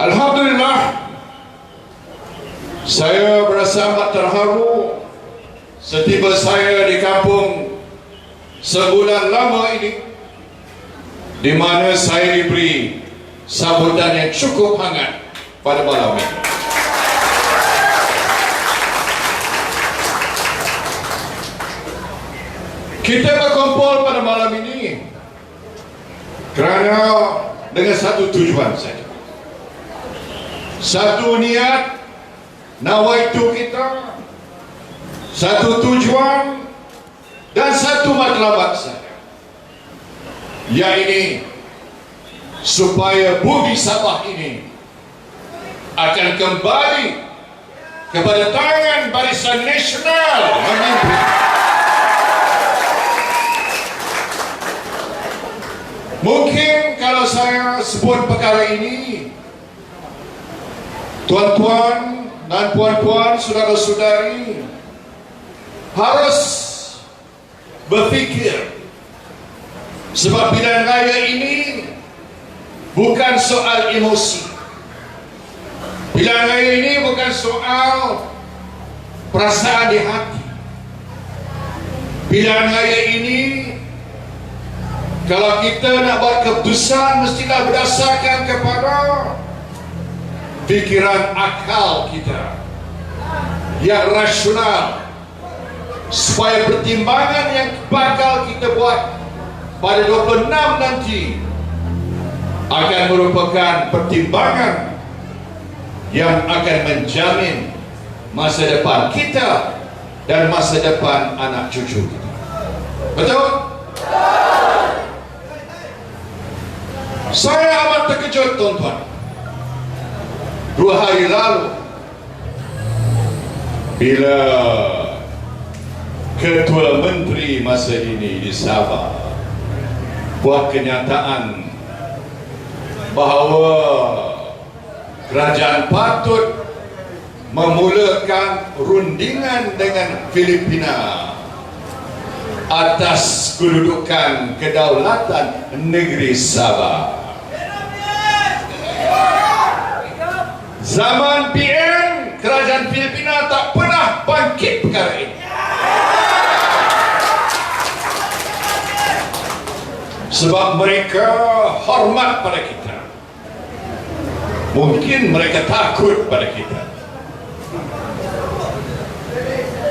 Alhamdulillah, saya berasa amat terharu setiba saya di kampung sebulan lama ini, di mana saya diberi sambutan yang cukup hangat pada malam ini. Kita berkumpul pada malam ini kerana dengan satu tujuan saja. Satu niat, nawaitu kita, satu tujuan dan satu matlamat saja, yaitu supaya bumi Sabah ini akan kembali kepada tangan Barisan Nasional memimpin. Mungkin kalau saya sebut perkara ini, tuan-tuan dan puan-puan, saudara-saudari harus berfikir, sebab pilihan raya ini bukan soal emosi. Pilihan raya ini bukan soal perasaan di hati. Pilihan raya ini, kalau kita nak buat keputusan, mestilah berdasarkan kepada fikiran akal kita yang rasional, supaya pertimbangan yang bakal kita buat pada 26 nanti akan merupakan pertimbangan yang akan menjamin masa depan kita dan masa depan anak cucu kita. Betul? Saya amat terkejut, tuan-tuan. 2 hari lalu, bila Ketua Menteri masa ini di Sabah buat kenyataan bahawa kerajaan patut memulakan rundingan dengan Filipina atas kedudukan kedaulatan negeri Sabah. Zaman PN, kerajaan Filipina tak pernah bangkit perkara ini. Sebab mereka hormat pada kita. Mungkin mereka takut pada kita.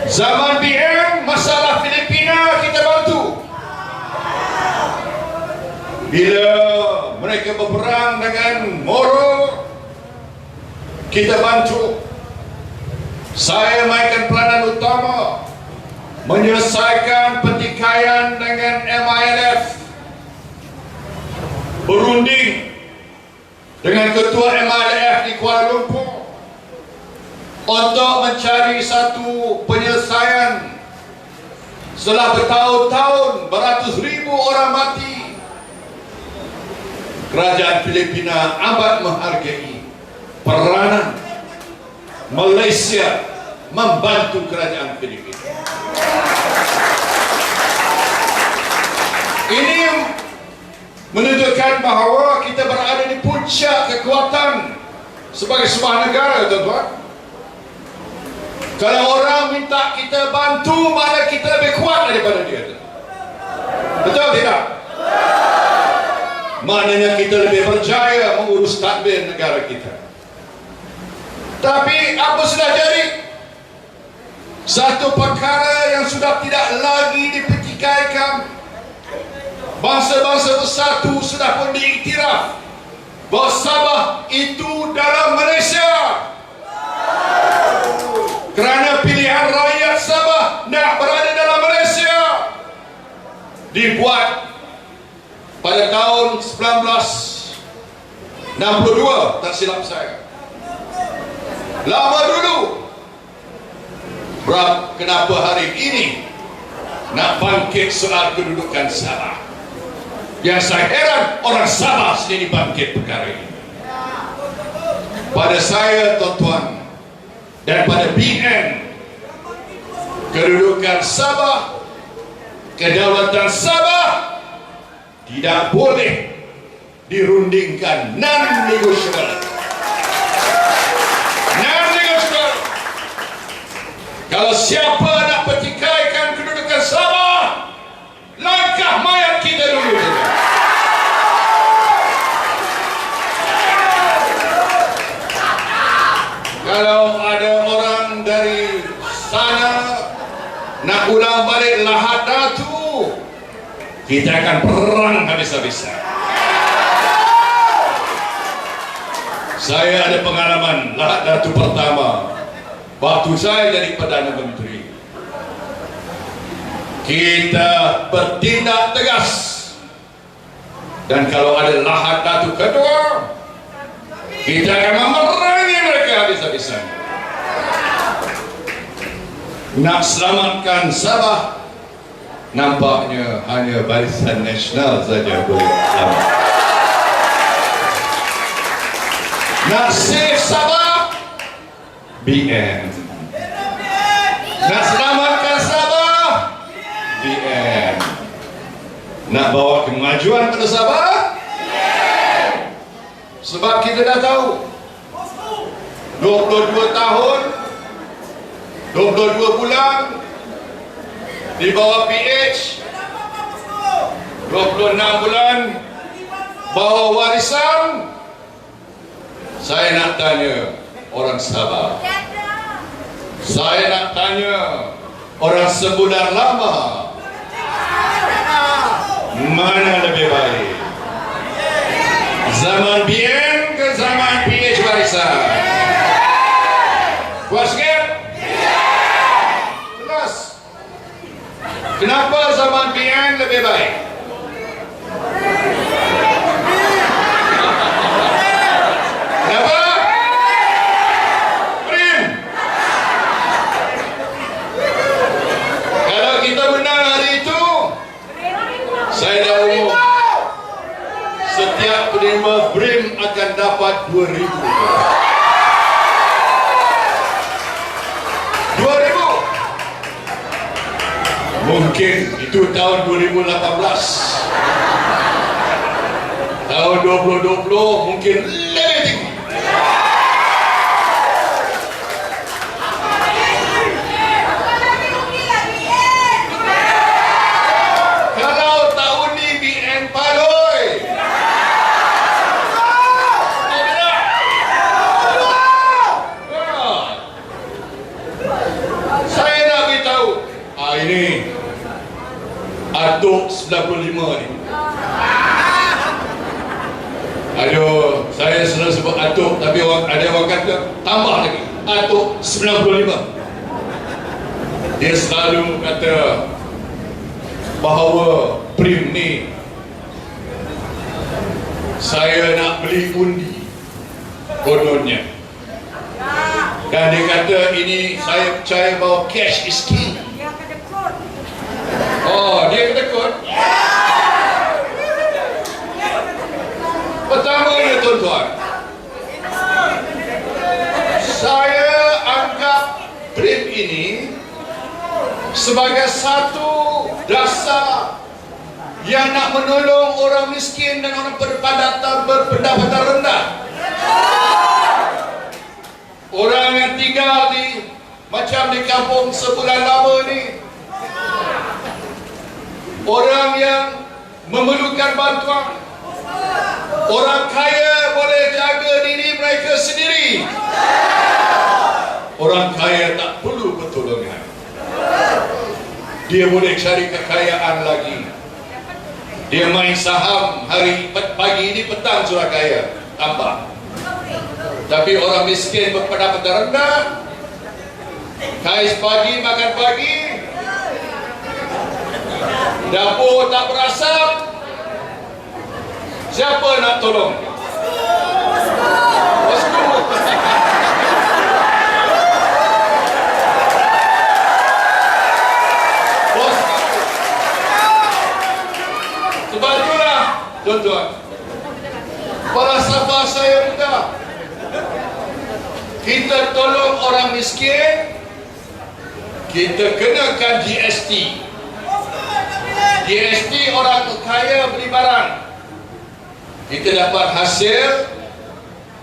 Zaman PN, masalah Filipina kita bantu. Bila mereka berperang dengan Moro, kita bantu. Saya mainkan peranan utama menyelesaikan pertikaian dengan MILF, berunding dengan ketua MILF di Kuala Lumpur untuk mencari satu penyelesaian setelah bertahun-tahun, beratus ribu orang mati. Kerajaan Filipina amat menghargai peranan Malaysia membantu kerajaan Filipina. Ini menunjukkan bahawa kita berada di puncak kekuatan sebagai sebuah negara, tuan-tuan. Kalau orang minta kita bantu, mana kita lebih kuat daripada dia. Betul tidak? Maknanya kita lebih berjaya mengurus tadbir negara kita. Tapi apa sudah jadi? Satu perkara yang sudah tidak lagi dipertikaikan. Bangsa-bangsa bersatu sudah pun diiktiraf bahawa Sabah itu dalam Malaysia. Kerana pilihan rakyat Sabah nak berada dalam Malaysia dibuat pada tahun 1962, tak silap saya. Lama dulu. Kenapa hari ini nak bangkit soal kedudukan Sabah? Yang saya heran, orang Sabah sendiri bangkit perkara ini. Pada saya, tuan-tuan, dan pada BN, kedudukan Sabah, kedaulatan Sabah tidak boleh dirundingkan, non-negotiable. Kalau siapa nak pertikaikan kedudukan Sabah, langkah mayat kita dulu. Kalau ada orang dari sana nak ulang balik Lahad Datu, kita akan perang habis-habisan. Saya ada pengalaman Lahad Datu pertama waktu saya jadi Perdana Menteri. Kita bertindak tegas, dan kalau ada Lahad Datu kedua, kita akan memerangi mereka habis-habisan. Nak selamatkan Sabah, nampaknya hanya Barisan Nasional saja boleh selamat. Nak save Sabah, BN. Nak selamatkan Sabah, BN. Nak bawa kemajuan pada Sabah, sebab kita dah tahu 22 tahun 22 bulan di bawah PH, 26 bulan bawah warisan. Saya nak tanya orang Sabah, saya nak tanya orang Sembulan Lama, mana lebih baik? Zaman BN ke zaman PH warisan? Puas kan? Jelas. Kenapa zaman BN lebih baik? Kenapa? Prim. Kalau kita menang hari itu, saya dah umum, setiap penerima BRIM akan dapat 2,000. 2,000. Mungkin itu tahun 2018. Tahun 2020 mungkin lebih tinggi. Kalau tahun ini BN paloi, saya nak beritahu, ini Atuk 95 ni. Aduh, saya selalu sebut Atuk, tapi ada orang kata tambah lagi, Atuk 95. Dia selalu kata bahawa BRIM ni, saya nak beli undi kononnya, dan dia kata ini, saya percaya bahawa cash is king. Oh, dia kena kod. Pertamanya tuan-tuan, saya anggap BRIM ini sebagai satu dasar yang nak menolong orang miskin dan orang berpendapatan rendah. Orang yang tinggal di macam di kampung Sembulan Lama ni, orang yang memerlukan bantuan. Orang kaya boleh jaga diri mereka sendiri. Orang kaya tak perlu pertolongan. Dia boleh cari kekayaan lagi. Dia main saham hari pagi ini, petang sudah kaya, tambah. Tapi orang miskin berpendapatan rendah, kais pagi makan pagi, dapur tak berasap, siapa nak tolong? Bosku. Bosku. Sebab itulah, tuan-tuan, para sahabat saya muda, kita tolong orang miskin, kita kenakan GST. GST orang kaya beli barang, kita dapat hasil,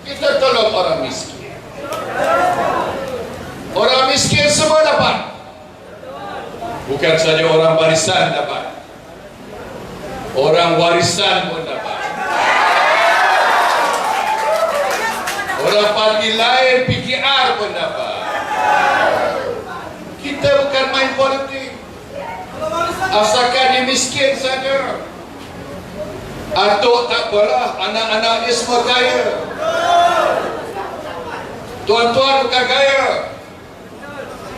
kita tolong orang miskin. Orang miskin semua dapat. Bukan saja orang barisan dapat, orang warisan pun dapat. Orang parti lain PKR pun dapat. Kita bukan main politik. Asalkan dia miskin saja. Atuk tak apalah, anak-anak dia semua kaya. Tuan-tuan bukan kaya.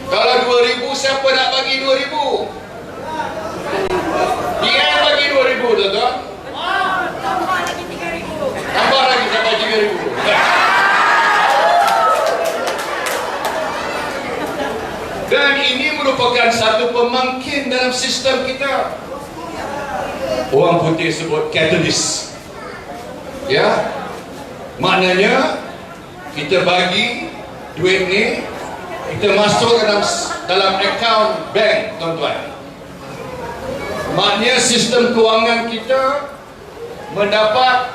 Kalau 2,000, siapa nak bagi 2,000? Dia bagi 2,000, tuan-tuan. Tambah lagi 3,000. Tambah lagi sampai 3,000. Dan ini merupakan satu pemangkin dalam sistem kita. Orang putih sebut catalyst. Ya, maknanya kita bagi duit ni, kita masuk dalam akaun bank, tuan-tuan. Maknanya sistem kewangan kita mendapat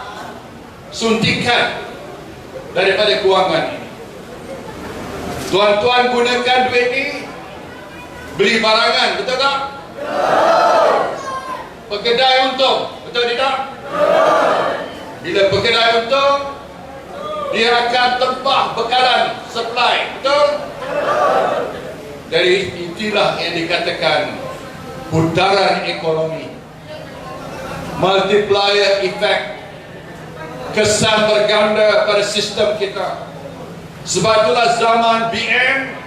suntikan daripada kewangan ini. Tuan-tuan gunakan duit ni beli barangan, betul tak? Pekedai untung, betul tidak? Bila pekedai untung, dia akan tempah bekalan supply, betul? Dari itulah yang dikatakan putaran ekonomi, multiplier effect, kesan berganda pada sistem kita. Sebab itulah zaman BN,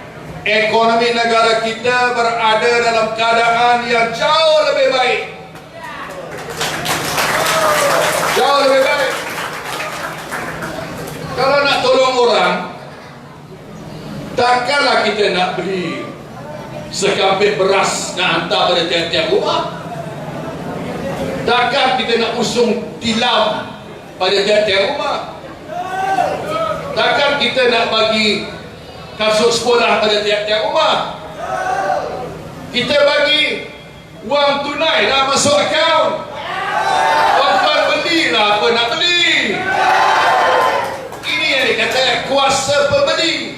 ekonomi negara kita berada dalam keadaan yang jauh lebih baik. Jauh lebih baik. Kalau nak tolong orang, takkanlah kita nak beli sekampit beras nak hantar pada tiap-tiap rumah. Takkan kita nak usung tilam pada tiap-tiap rumah. Takkan kita nak bagi kasut sekolah pada tiap-tiap rumah. Kita bagi wang tunai lah masuk akaun. Tuan-tuan belilah apa nak beli. Ini yang dikatakan kuasa pembeli.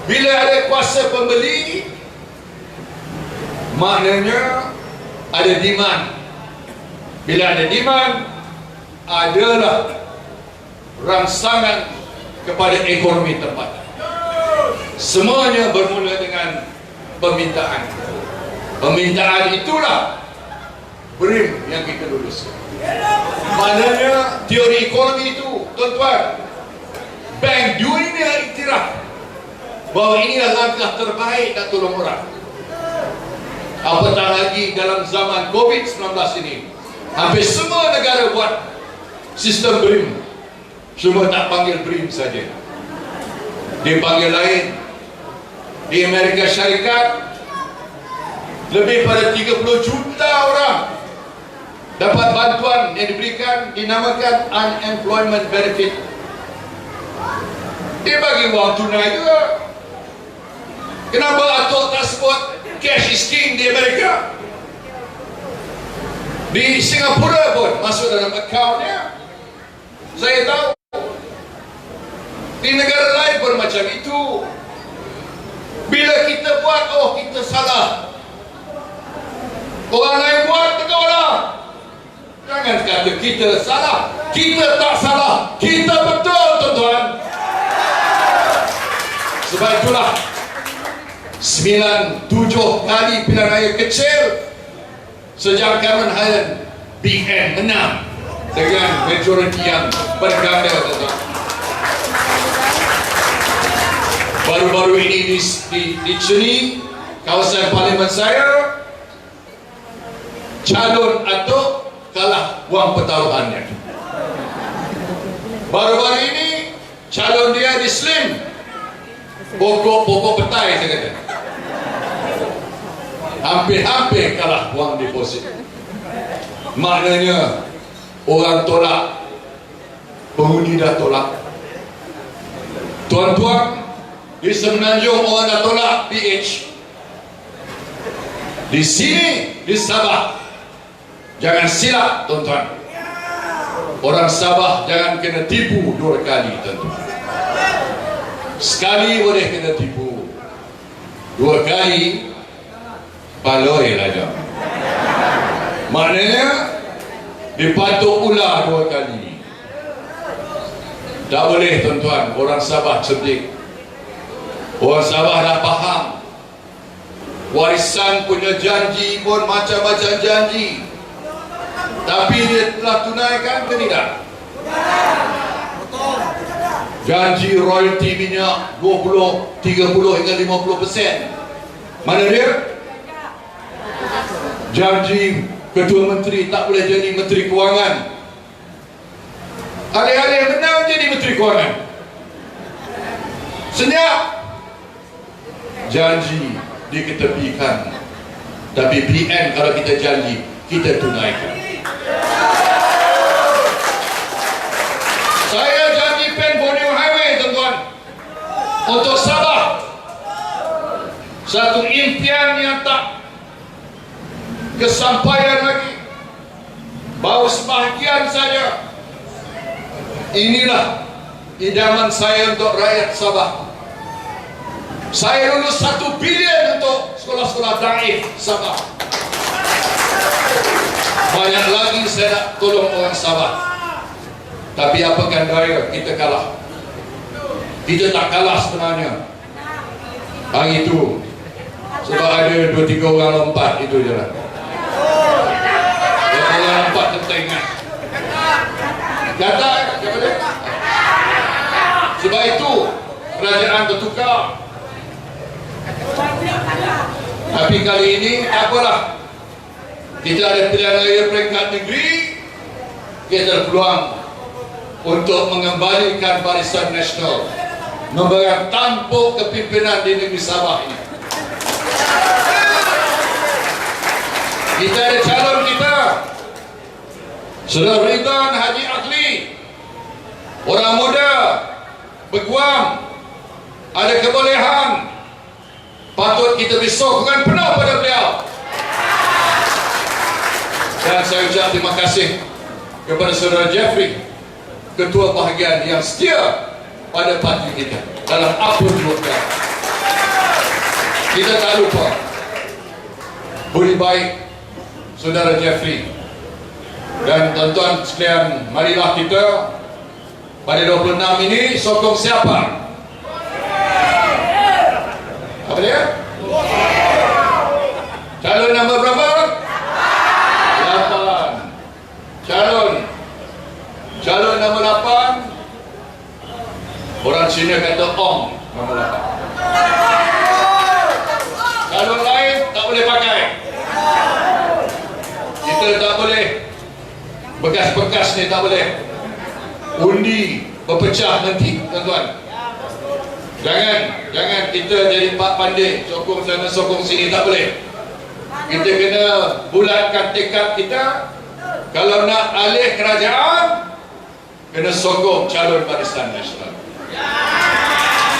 Bila ada kuasa pembeli, maknanya ada demand. Bila ada demand, adalah rangsangan kepada ekonomi tempatan. Semuanya bermula dengan permintaan. Permintaan itulah BRIM yang kita luluskan. Maknanya teori ekonomi itu, tuan-tuan, Bank Dunia iktiraf bahawa inilah langkah terbaik nak tolong orang. Apatah lagi dalam zaman COVID-19 ini, hampir semua negara buat sistem BRIM. Cuma tak panggil BRIM saja, dia panggil lain. Di Amerika Syarikat, lebih pada 30 juta orang dapat bantuan yang diberikan, dinamakan unemployment benefit. Dia bagi wang tunai juga. Kenapa atuk tak sebut cash is king di Amerika? Di Singapura pun masuk dalam akaunnya. Saya tahu di negara lain pun macam itu. Bila kita buat, oh kita salah, orang lain buat, tegaklah. Jangan kata kita salah. Kita tak salah, kita betul, tuan-tuan. Sebab itulah 97 kali pilihan raya kecil sejak Cameron Highland, BN menang dengan majoriti yang berganda, tuan-tuan. Baru-baru ini di Ceni, kawasan parlimen saya, calon atuk kalah wang pertaruhannya. Baru-baru ini calon dia di Slim, pokok petai, saya kata, hampir-hampir kalah wang deposit. Maknanya orang tolak, pengundi dah tolak. Tuan-tuan, di Semenanjung orang dah tolak PH. Di sini, di Sabah, jangan silap, tuan-tuan. Orang Sabah jangan kena tipu 2 kali, tuan-tuan. Sekali boleh kena tipu, 2 kali Paloi lah jom. Maknanya dipatuk ular 2 kali. Tak boleh tuan-tuan, orang Sabah cerdik. Orang Sabah dah faham. Warisan punya janji pun macam-macam janji. Tapi dia telah tunaikan ke tidak? Janji royalti minyak 20, 30 hingga 50%. Mana dia? Janji Ketua Menteri tak boleh jadi Menteri Kewangan. Alih-alih menang jadi Menteri Kewangan. Senyap. Janji diketepikan. Tapi PN kalau kita janji, kita tunaikan. Saya janji pen Borneo Highway tuan-tuan, untuk Sabah. Satu impian yang tak kesampaian lagi. Baru sebahagian saja. Inilah idaman saya untuk rakyat Sabah. Saya lulus 1 bilion untuk sekolah-sekolah daif Sabah. Banyak lagi saya nak tolong orang Sabah. Tapi apakan daya, kita kalah. Kita tak kalah sebenarnya. Hari itu sebab ada 2-3 orang lompat, itu je lah. Orang lompat tertengah. Kata sebab itu kerajaan bertukar. Tapi kali ini tak apalah. Kita ada pilihan raya peringkat negeri. Kita ada peluang untuk mengembalikan Barisan Nasional, memberikan tampuk kepimpinan di negeri Sabah ini. Kita ada calon kita, Saudara Ridwan Haji Akli, orang muda, peguam, ada kebolehan. Patut kita beri sokongan penuh pada beliau. Dan saya ucap terima kasih kepada Saudara Jeffrey, Ketua Bahagian yang setia pada parti kita dalam apa juga. Kita tak lupa budi baik Saudara Jeffrey. Dan tuan-tuan sekalian, marilah kita pada 26 ini sokong siapa? Apa dia? Calon nombor berapa? 8. Calon nombor 8. Orang Cina kata Ong nombor 8. Calon lain tak boleh pakai. Kita tak boleh. Bekas-bekas ni tak boleh. Undi berpecah nanti, tuan-tuan. Jangan kita jadi pak pandai, sokong sana sokong sini, tak boleh. Kita kena bulatkan tekad kita. Kalau nak alih kerajaan, kena sokong calon Barisan Nasional.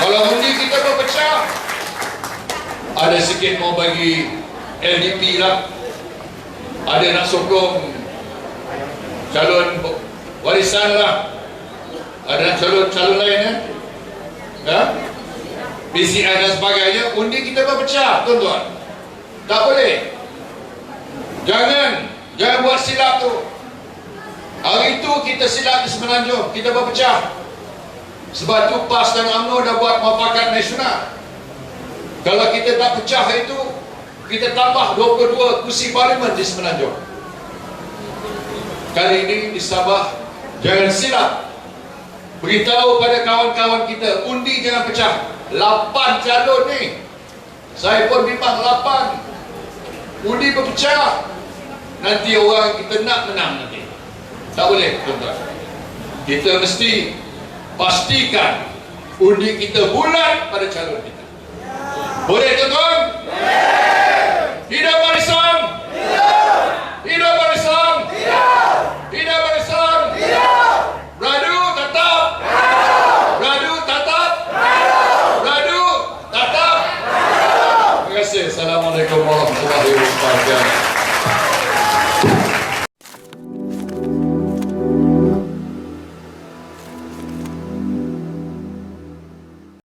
Kalau undi kita berpecah, ada sikit mau bagi LDP lah, ada nak sokong calon warisan lah, ada calon lain BCI dan sebagainya. Undi kita berpecah, tuan-tuan. Tak boleh. Jangan buat silap tu. Hari itu kita silap di Semenanjung, kita berpecah. Sebab tu PAS dan UMNO dah buat muafakat nasional. Kalau kita tak pecah itu, kita tambah 22 kursi parlimen di Semenanjung. Kali ini di Sabah, jangan silap. Beritahu pada kawan-kawan kita, undi jangan pecah. 8 calon ni. Saya pun bimbang 8. Undi berpecah. Nanti orang kita nak menang nanti. Tak boleh, tuan-tuan. Kita mesti pastikan undi kita bulat pada calon kita. Boleh, tuan-tuan? Boleh. Hidup